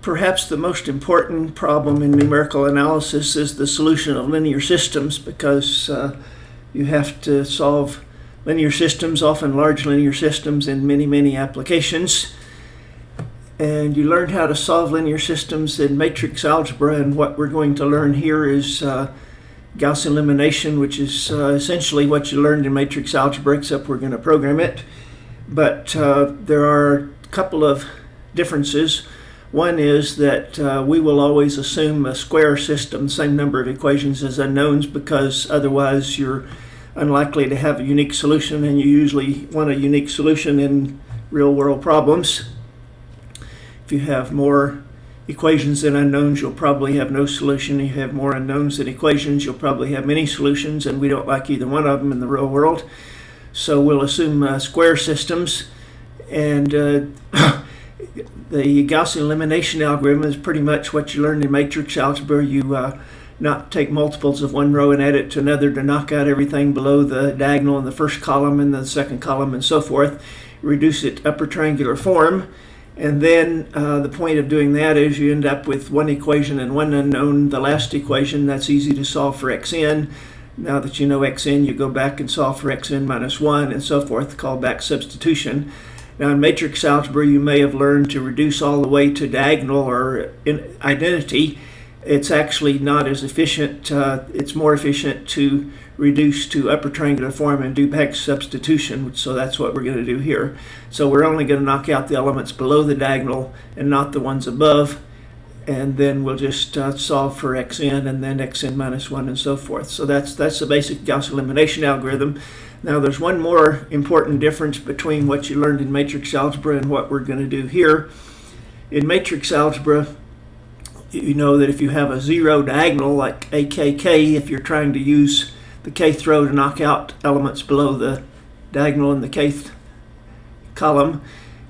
Perhaps the most important problem in numerical analysis is the solution of linear systems, because you have to solve linear systems, often large linear systems, in many, many applications. And you learned how to solve linear systems in matrix algebra, and what we're going to learn here is Gaussian elimination, which is essentially what you learned in matrix algebra, except we're going to program it. But there are a couple of differences. One is that we will always assume a square system, same number of equations as unknowns, because otherwise you're unlikely to have a unique solution, and you usually want a unique solution in real-world problems. If you have more equations than unknowns, you'll probably have no solution. If you have more unknowns than equations, you'll probably have many solutions, and we don't like either one of them in the real world. So we'll assume square systems, and the Gaussian elimination algorithm is pretty much what you learned in matrix algebra. You not take multiples of one row and add it to another to knock out everything below the diagonal in the first column and the second column and so forth. Reduce it to upper triangular form, and then the point of doing that is you end up with one equation and one unknown. The last equation, that's easy to solve for xn. Now that you know xn, you go back and solve for xn minus 1 and so forth, called back substitution. Now in matrix algebra, you may have learned to reduce all the way to diagonal or identity. It's actually not as efficient. It's more efficient to reduce to upper triangular form and do back substitution, so that's what we're going to do here. So we're only going to knock out the elements below the diagonal and not the ones above, and then we'll just solve for xn and then xn minus 1 and so forth. So that's the basic Gaussian elimination algorithm. Now there's one more important difference between what you learned in matrix algebra and what we're going to do here. In matrix algebra, you know that if you have a zero diagonal like AKK, if you're trying to use the kth row to knock out elements below the diagonal in the kth column,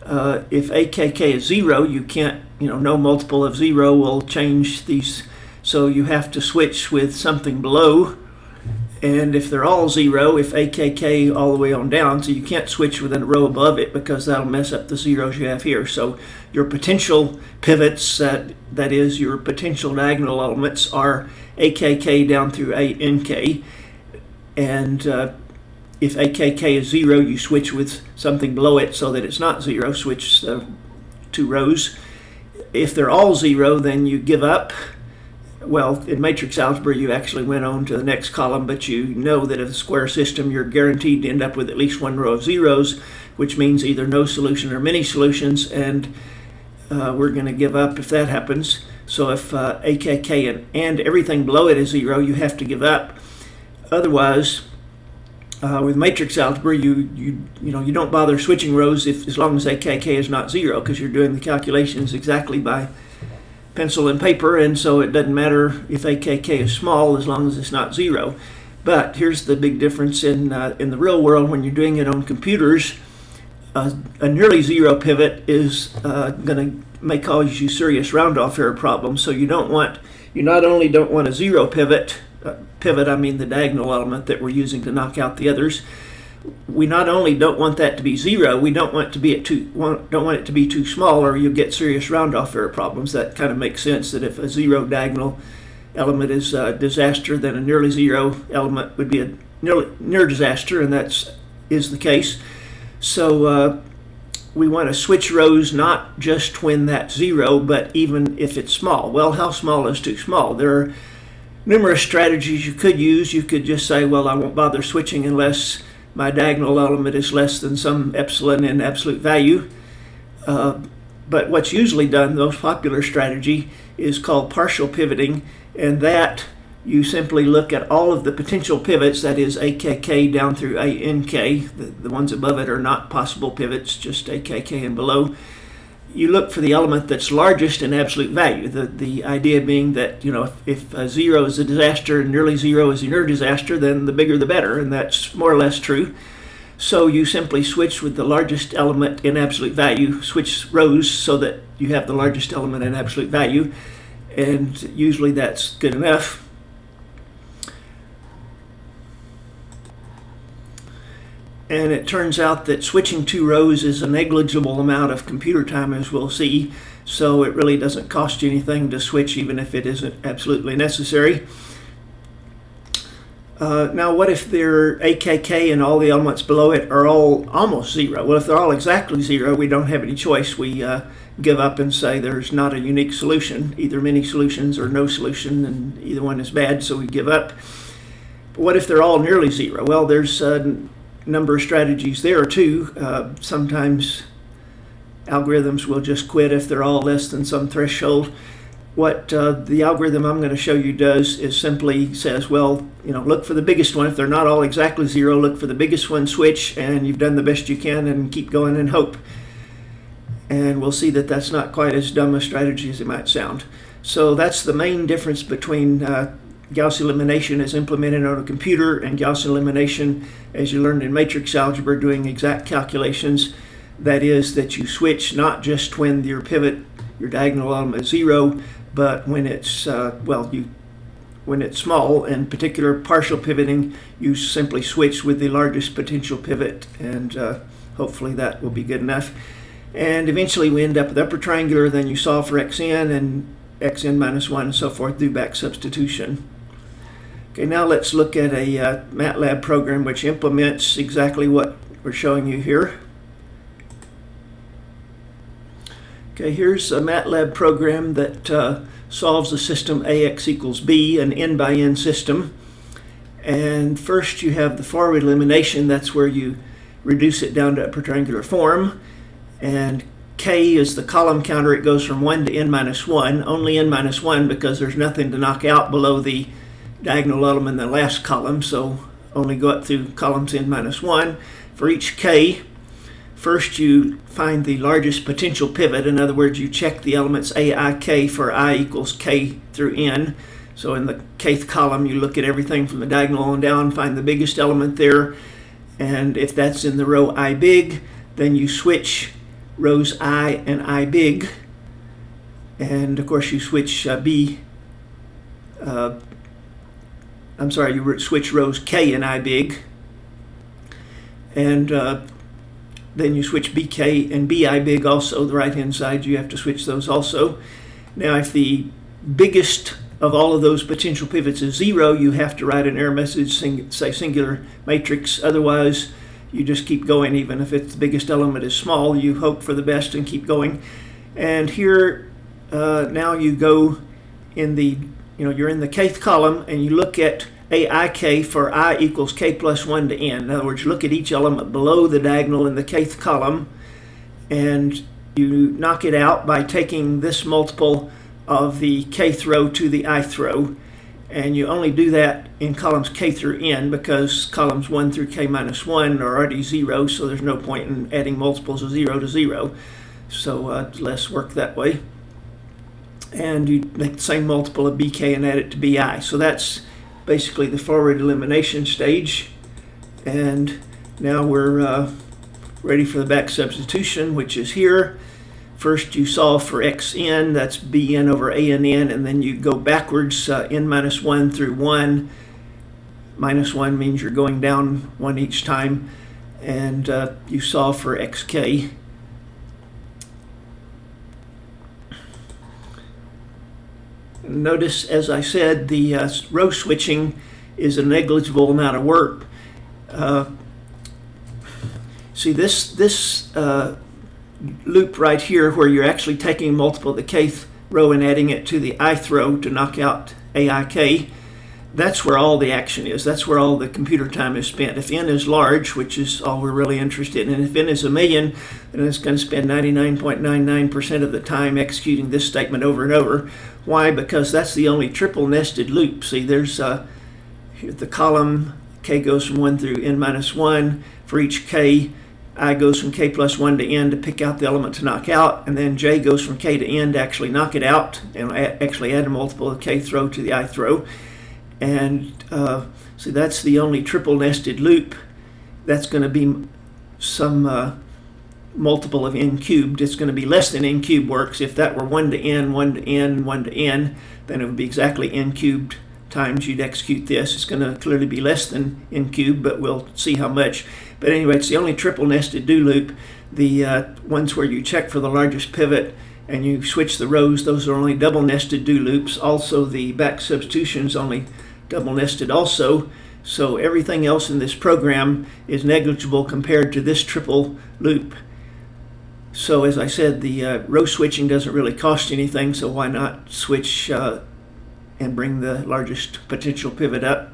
if AKK is 0, you can't, no multiple of 0 will change these, so you have to switch with something below. And if they're all 0, if AKK all the way on down, so you can't switch with a row above it because that'll mess up the zeros you have here. So your potential pivots, that is your potential diagonal elements, are AKK down through ANK. And if AKK is 0, you switch with something below it so that it's not 0, switch 2 rows. If they're all 0, then you give up. Well, in matrix algebra, you actually went on to the next column, but you know that in a square system, you're guaranteed to end up with at least one row of zeros, which means either no solution or many solutions, and we're going to give up if that happens. So if AKK and everything below it is 0, you have to give up. Otherwise, with matrix algebra, you don't bother switching rows as long as AKK is not 0, because you're doing the calculations exactly by pencil and paper, and so it doesn't matter if AKK is small as long as it's not 0. But here's the big difference in the real world. When you're doing it on computers, a nearly 0 pivot is going to cause you serious round-off error problems. So you not only don't want a 0 pivot, I mean the diagonal element that we're using to knock out the others. We not only don't want that to be 0, we don't want it to be too small, or you'll get serious round-off error problems. That kind of makes sense, that if a 0 diagonal element is a disaster, then a nearly 0 element would be a near disaster, and that is the case. So we want to switch rows not just when that's 0, but even if it's small. Well, how small is too small? There are numerous strategies you could use. You could just say, well, I won't bother switching unless my diagonal element is less than some epsilon in absolute value. But what's usually done, the most popular strategy, is called partial pivoting, and that you simply look at all of the potential pivots, that is AKK down through ANK. The ones above it are not possible pivots, just AKK and below. You look for the element that's largest in absolute value. The idea being that, if 0 is a disaster and nearly 0 is a near disaster, then the bigger the better, and that's more or less true. So you simply switch with the largest element in absolute value, switch rows so that you have the largest element in absolute value, and usually that's good enough. And it turns out that switching 2 rows is a negligible amount of computer time, as we'll see. So it really doesn't cost you anything to switch, even if it isn't absolutely necessary. Now, what if their AKK and all the elements below it are all almost 0? Well, if they're all exactly 0, we don't have any choice. We give up and say there's not a unique solution, either many solutions or no solution, and either one is bad, so we give up. But what if they're all nearly 0? Well, there's a number of strategies there too. Sometimes algorithms will just quit if they're all less than some threshold. What the algorithm I'm going to show you does is simply says, well, look for the biggest one. If they're not all exactly 0, look for the biggest one, switch, and you've done the best you can, and keep going and hope. And we'll see that that's not quite as dumb a strategy as it might sound. So that's the main difference between Gaussian elimination as implemented on a computer and Gaussian elimination as you learned in matrix algebra doing exact calculations. That is that you switch not just when your pivot, your diagonal element is 0, but when it's when it's small, in particular partial pivoting, you simply switch with the largest potential pivot, and hopefully that will be good enough. And eventually we end up with upper triangular, then you solve for xn and xn minus 1 and so forth, do back substitution. Okay, now let's look at a MATLAB program which implements exactly what we're showing you here. Okay, here's a MATLAB program that solves the system AX equals B, an n by n system. And first you have the forward elimination. That's where you reduce it down to upper triangular form. And K is the column counter. It goes from 1 to n minus 1, only n minus 1 because there's nothing to knock out below the diagonal element in the last column, so only go up through columns n minus 1. For each K, first you find the largest potential pivot. In other words, you check the elements AIK for I equals K through N. So in the kth column, you look at everything from the diagonal on down, find the biggest element there. And if that's in the row I big, then you switch rows I and I big. And of course you switch you switch rows K and I big. And then you switch BK and BI big also, the right-hand side, you have to switch those also. Now, if the biggest of all of those potential pivots is 0, you have to write an error message, say singular matrix. Otherwise, you just keep going. Even if the biggest element is small, you hope for the best and keep going. And here, now you go in the, you're in the kth column, and you look at AIK for I equals K plus 1 to N. In other words, look at each element below the diagonal in the kth column, and you knock it out by taking this multiple of the kth row to the ith row. And you only do that in columns K through N because columns 1 through K minus 1 are already 0, so there's no point in adding multiples of 0 to 0. So less work that way. And you make the same multiple of BK and add it to BI. So that's basically the forward elimination stage. And now we're ready for the back substitution, which is here. First you solve for xn, that's bn over ann, and then you go backwards n minus 1 through 1. Minus 1 means you're going down 1 each time, and you solve for xk. Notice, as I said, the row switching is a negligible amount of work. See this loop right here, where you're actually taking a multiple of the kth row and adding it to the ith row to knock out AIK. That's where all the action is. That's where all the computer time is spent. If n is large, which is all we're really interested in, and if n is 1,000,000, then it's going to spend 99.99% of the time executing this statement over and over. Why? Because that's the only triple nested loop. See, there's the column k goes from 1 through n minus 1. For each k, I goes from k plus 1 to n to pick out the element to knock out, and then j goes from k to n to actually knock it out, and actually add a multiple of kth row to the ith row. And see, that's the only triple nested loop. That's going to be some multiple of n cubed. It's going to be less than n cubed works. If that were 1 to n, 1 to n, 1 to n, then it would be exactly n cubed times you'd execute this. It's going to clearly be less than n cubed, but we'll see how much. But anyway, it's the only triple nested do loop. The ones where you check for the largest pivot and you switch the rows, those are only double nested do loops. Also, the back substitution is only double nested also. So everything else in this program is negligible compared to this triple loop. So as I said, the row switching doesn't really cost anything, so why not switch and bring the largest potential pivot up?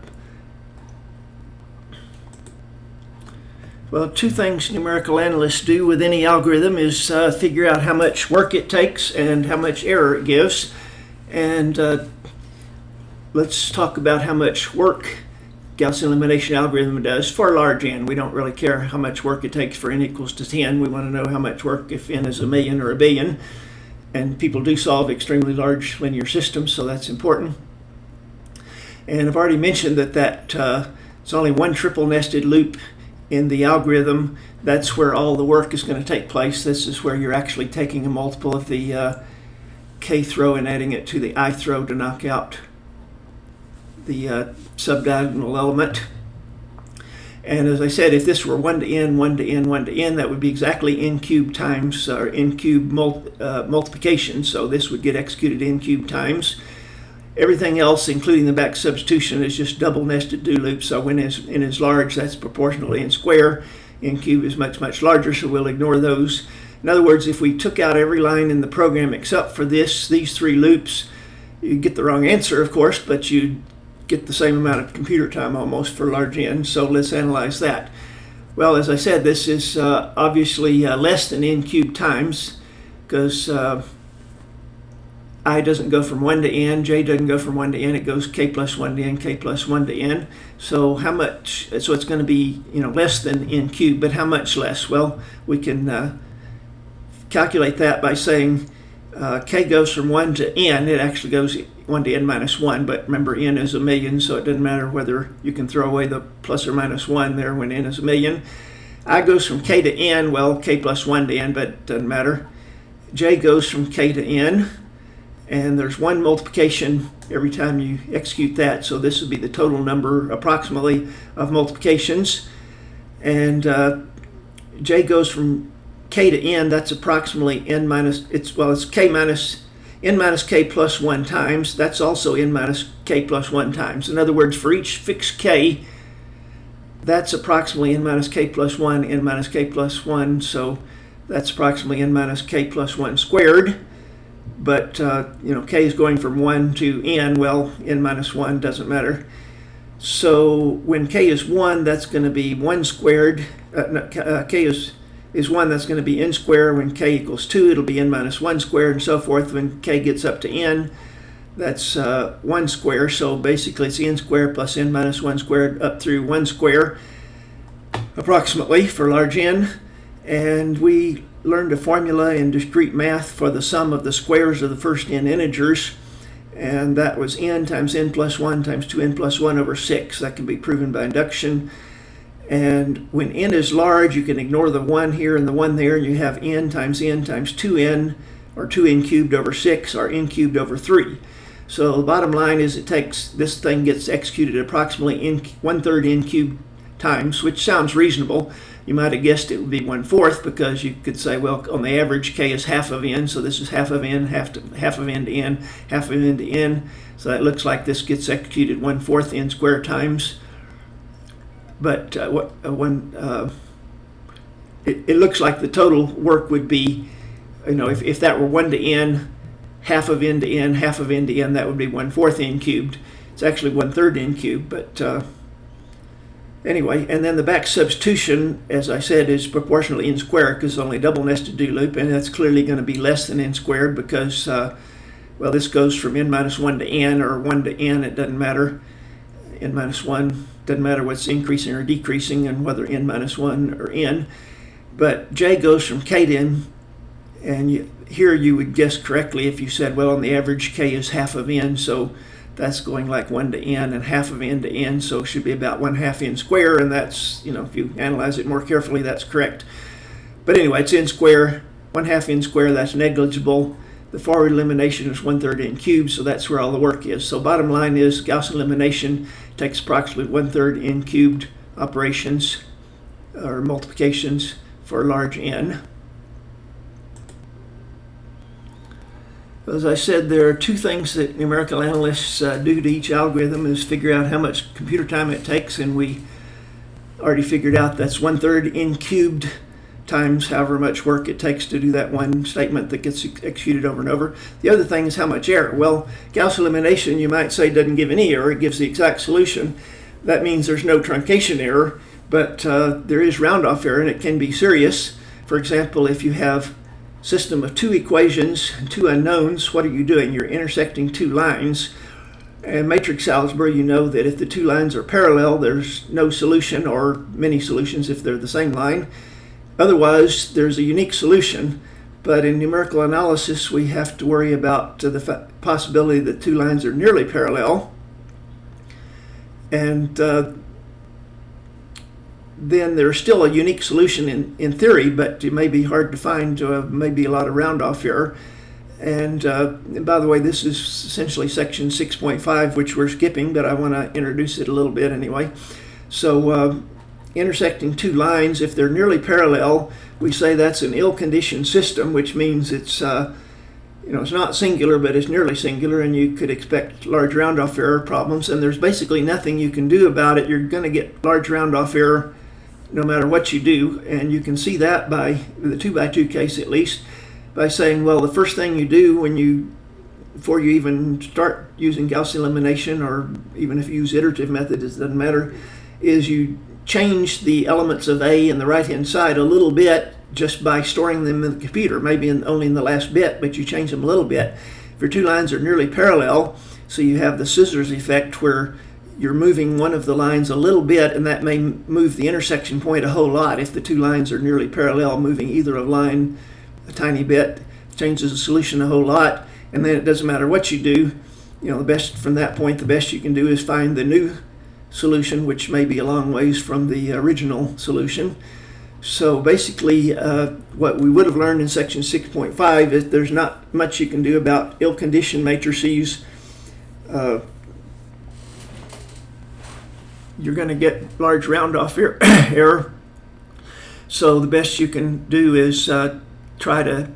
Well, two things numerical analysts do with any algorithm is figure out how much work it takes and how much error it gives. And let's talk about how much work Gaussian elimination algorithm does for large n. We don't really care how much work it takes for n equals to 10. We want to know how much work if n is a million or a billion. And people do solve extremely large linear systems, so that's important. And I've already mentioned that it's only one triple nested loop in the algorithm. That's where all the work is going to take place. This is where you're actually taking a multiple of the k throw and adding it to the I throw to knock out the subdiagonal element. And as I said, if this were 1 to n, 1 to n, 1 to n, that would be exactly n cubed times or n cubed multiplication. So this would get executed n cubed times. Everything else, including the back substitution, is just double nested do loops. So when n is large, that's proportional to n square. N cubed is much, much larger, so we'll ignore those. In other words, if we took out every line in the program except for these three loops, you'd get the wrong answer, of course, but you'd get the same amount of computer time almost for large n. So let's analyze that. Well, as I said, this is obviously less than n cubed times, because I doesn't go from 1 to n, j doesn't go from 1 to n, it goes k plus 1 to n, k plus 1 to n. So how much, so it's going to be, less than n cubed, but how much less? Well, we can calculate that by saying k goes from 1 to n. It actually goes 1 to n minus 1, but remember n is a million, so it doesn't matter whether you can throw away the plus or minus 1 there when n is a million. I goes from k to n, well, k plus 1 to n, but it doesn't matter. J goes from k to n, and there's one multiplication every time you execute that, so this would be the total number approximately of multiplications. And j goes from k to n, that's approximately n minus, it's k minus n minus k plus 1 times. That's also n minus k plus 1 times. In other words, for each fixed k, that's approximately n minus k plus 1, n minus k plus 1, so that's approximately n minus k plus 1 squared. But, k is going from 1 to n, well, n minus 1 doesn't matter. So when k is 1, that's going to be 1 squared. K is 1, that's going to be n squared. When k equals 2, it'll be n minus 1 squared, and so forth. When k gets up to n, that's 1 square. So basically it's n squared plus n minus 1 squared up through 1 square, approximately, for large n. And we learned a formula in discrete math for the sum of the squares of the first n integers, and that was n times n plus 1 times 2n plus 1 over 6. That can be proven by induction. And when n is large, you can ignore the 1 here and the 1 there, and you have n times 2n, or 2n cubed over 6, or n cubed over 3. So the bottom line is this thing gets executed approximately 1/3 n cubed times, which sounds reasonable. You might have guessed it would be 1/4, because you could say, well, on the average, k is half of n, so this is half of n, half of n to n, half of n to n. So that looks like this gets executed 1/4 n squared times. But it looks like the total work would be, if that were 1 to n, half of n to n, half of n to n, that would be 1/4 n cubed. It's actually 1/3 n cubed, but anyway, and then the back substitution, as I said, is proportional to n squared, because it's only a double nested do loop, and that's clearly going to be less than n squared, because, this goes from n minus 1 to n, or 1 to n, it doesn't matter. N minus 1, doesn't matter what's increasing or decreasing, and whether n minus 1 or n. But j goes from k to n, and here you would guess correctly if you said, well, on the average, k is half of n, so that's going like 1 to n and half of n to n, so it should be about 1/2 n squared, and that's, if you analyze it more carefully, that's correct. But anyway, it's n squared, 1/2 n squared, that's negligible. The forward elimination is 1/3 n cubed, so that's where all the work is. So bottom line is Gaussian elimination takes approximately 1/3 n cubed operations or multiplications for large n. As I said, there are two things that numerical analysts do to each algorithm is figure out how much computer time it takes, and we already figured out that's 1/3 n cubed times however much work it takes to do that one statement that gets executed over and over. The other thing is how much error. Well, Gauss elimination, you might say, doesn't give any error. It gives the exact solution. That means there's no truncation error, but there is round-off error, and it can be serious. For example, if you have a system of two equations and two unknowns, what are you doing? You're intersecting two lines. In matrix algebra, you know that if the two lines are parallel, there's no solution, or many solutions if they're the same line. Otherwise, there's a unique solution, but in numerical analysis, we have to worry about the possibility that two lines are nearly parallel. And then there's still a unique solution in theory, but it may be hard to find, maybe a lot of round-off error. And by the way, this is essentially section 6.5, which we're skipping, but I want to introduce it a little bit anyway. So intersecting two lines, if they're nearly parallel, we say that's an ill-conditioned system, which means it's it's not singular, but it's nearly singular, and you could expect large round-off error problems, and there's basically nothing you can do about it. You're going to get large round-off error no matter what you do, and you can see that by the 2x2 case at least, by saying, well, the first thing you do before you even start using Gaussian elimination, or even if you use iterative method, it doesn't matter, is you change the elements of A in the right-hand side a little bit just by storing them in the computer, maybe only in the last bit, but you change them a little bit. If your two lines are nearly parallel, so you have the scissors effect where you're moving one of the lines a little bit, and that may move the intersection point a whole lot. If the two lines are nearly parallel, moving either a line a tiny bit changes the solution a whole lot, and then it doesn't matter what you do. The best from that point, the best you can do is find the new solution, which may be a long ways from the original solution. So basically, what we would have learned in section 6.5 is there's not much you can do about ill-conditioned matrices. You're going to get large round-off error. So the best you can do is try to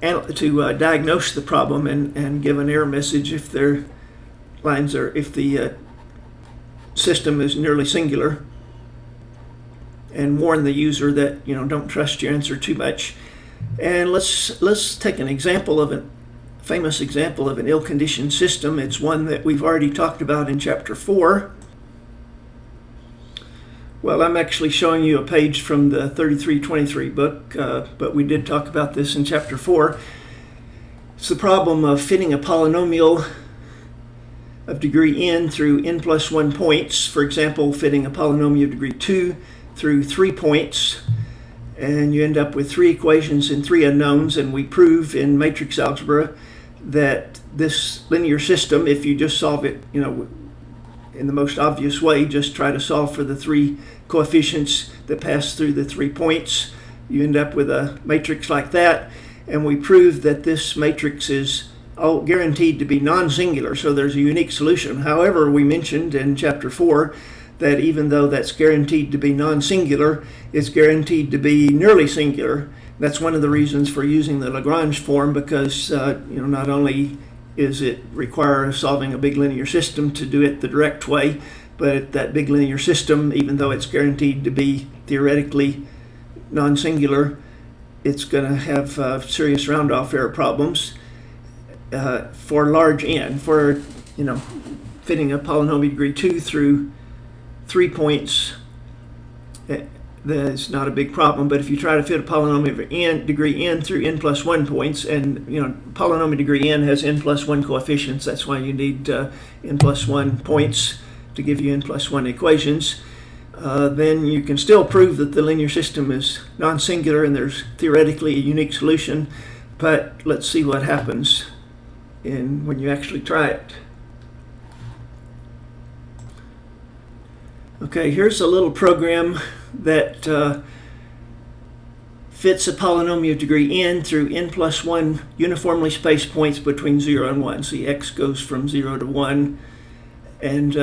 diagnose the problem and give an error message if the system is nearly singular, and warn the user that don't trust your answer too much. And let's take an example of a famous example of an ill-conditioned system. It's one that we've already talked about in chapter 4. Well, I'm actually showing you a page from the 3323 book, but we did talk about this in chapter 4. It's the problem of fitting a polynomial of degree n through n plus 1 points. For example, fitting a polynomial of degree 2 through 3 points, and you end up with 3 equations and 3 unknowns. And we prove in matrix algebra that this linear system, if you just solve it, in the most obvious way, just try to solve for the 3 coefficients that pass through the 3 points, you end up with a matrix like that. And we prove that this matrix is guaranteed to be non-singular, so there's a unique solution. However, we mentioned in chapter 4 that even though that's guaranteed to be non-singular, it's guaranteed to be nearly singular. That's one of the reasons for using the Lagrange form, because not only is it require solving a big linear system to do it the direct way, but that big linear system, even though it's guaranteed to be theoretically non-singular, it's going to have serious round-off error problems for large n. For fitting a polynomial degree 2 through 3 points, that's not a big problem. But if you try to fit a polynomial of degree n through n plus 1 points, and polynomial degree n has n plus 1 coefficients, that's why you need n plus 1 points to give you n plus 1 equations, then you can still prove that the linear system is non-singular and there's theoretically a unique solution. But let's see what happens when you actually try it. Okay, here's a little program that fits a polynomial of degree n through n plus 1 uniformly spaced points between 0 and 1. See, x goes from 0 to 1. And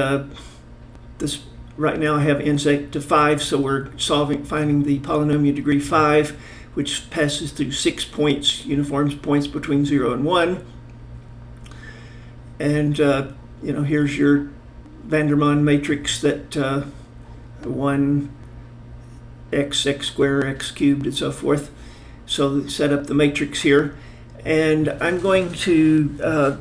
this right now I have n to 5, so we're finding the polynomial of degree 5, which passes through 6 points, uniform points between 0 and 1. And here's your Vandermonde matrix that 1 x squared, x cubed, and so forth. So set up the matrix here, and I'm going to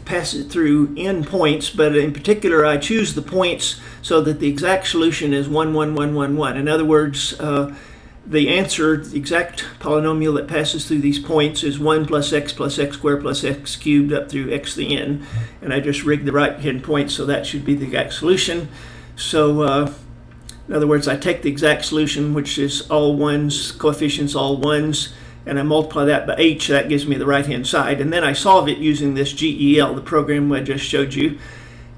pass it through n points, but in particular I choose the points so that the exact solution is 1, 1, 1, 1, 1. In other words, the answer, the exact polynomial that passes through these points is 1 plus x squared plus x cubed up through x to the n. And I just rigged the right-hand point, so that should be the exact solution. So in other words, I take the exact solution, which is all ones, coefficients all ones, and I multiply that by h. That gives me the right-hand side. And then I solve it using this GEL, the program I just showed you.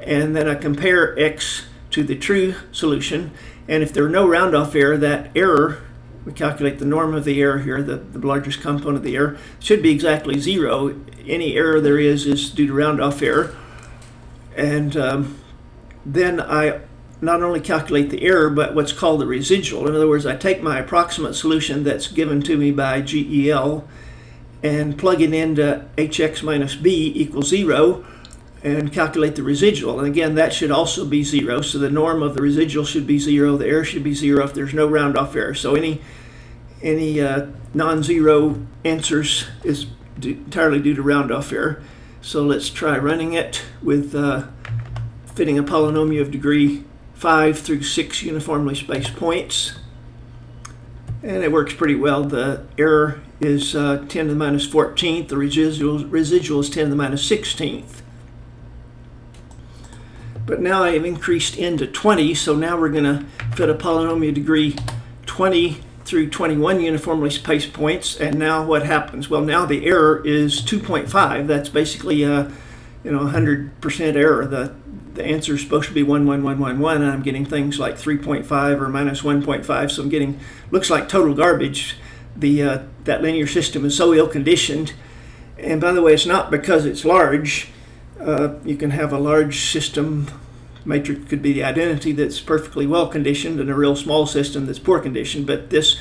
And then I compare x to the true solution. And if there are no round-off error, that error, we calculate the norm of the error here, the largest component of the error, should be exactly 0. Any error there is due to round-off error. And then I not only calculate the error, but what's called the residual. In other words, I take my approximate solution that's given to me by GEL and plug it into hx minus b equals 0 and calculate the residual. And again, that should also be 0. So the norm of the residual should be 0. The error should be 0 if there's no round-off error. So any non-zero answers is entirely due to round-off error. So let's try running it with fitting a polynomial of degree 5 through 6 uniformly spaced points. And it works pretty well. The error is 10 to the minus 14th. The residual is 10 to the minus 16th. But now I have increased n to 20, so now we're going to fit a polynomial degree 20 through 21 uniformly spaced points. And now what happens? Well, now the error is 2.5. That's basically 100% error. The answer is supposed to be 1, 1, 1, 1, 1, and I'm getting things like 3.5 or minus 1.5, so I'm getting, looks like total garbage. That linear system is so ill-conditioned. And by the way, it's not because it's large. You can have a large system, matrix could be the identity, that's perfectly well-conditioned, and a real small system that's poor-conditioned. But this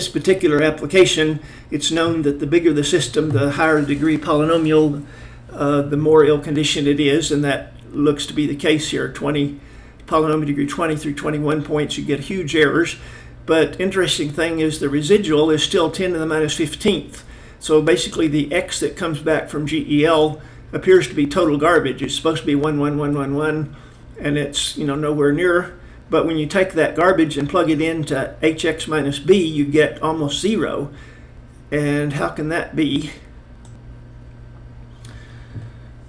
particular application, it's known that the bigger the system, the higher the degree polynomial, the more ill-conditioned it is, and that looks to be the case here. 20 polynomial degree 20 through 21 points, you get huge errors. But interesting thing is the residual is still 10 to the minus 15th. So basically the x that comes back from GEL appears to be total garbage. It's supposed to be 1, 1, 1, 1, 1, and it's nowhere near. But when you take that garbage and plug it into hx minus b, you get almost 0. And how can that be?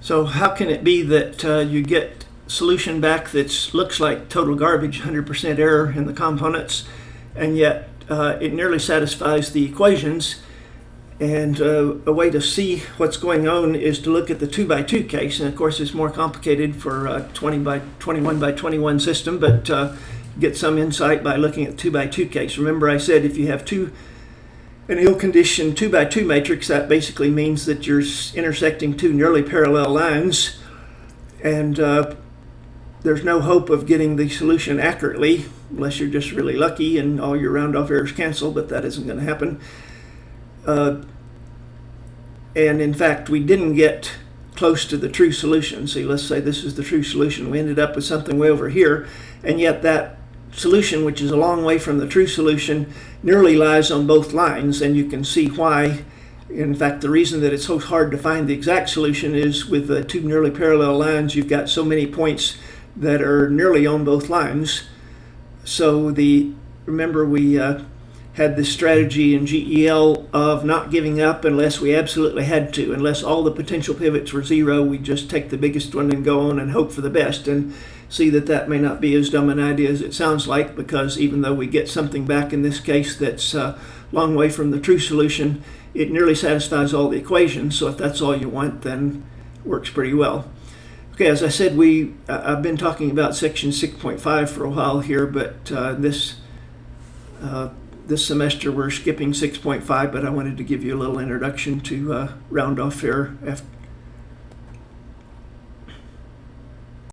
So how can it be that you get solution back that looks like total garbage, 100% error in the components, and yet it nearly satisfies the equations? And a way to see what's going on is to look at the 2 by 2 case. And of course it's more complicated for a 20 by 21 by 21 system, but get some insight by looking at 2 by 2 case. Remember I said if you have an ill-conditioned 2 by 2 matrix, that basically means that you're intersecting two nearly parallel lines, and there's no hope of getting the solution accurately unless you're just really lucky and all your round-off errors cancel, but that isn't going to happen. And in fact, we didn't get close to the true solution. See, let's say this is the true solution. We ended up with something way over here, and yet that solution, which is a long way from the true solution, nearly lies on both lines. And you can see why. In fact, the reason that it's so hard to find the exact solution is with the two nearly parallel lines, you've got so many points that are nearly on both lines. So remember we had this strategy in GEL of not giving up unless we absolutely had to. Unless all the potential pivots were 0, we just take the biggest one and go on and hope for the best. And see that may not be as dumb an idea as it sounds like, because even though we get something back in this case that's a long way from the true solution, it nearly satisfies all the equations. So if that's all you want, then it works pretty well. Okay, as I said, I've been talking about section 6.5 for a while here, but this this semester we're skipping 6.5, but I wanted to give you a little introduction to round off here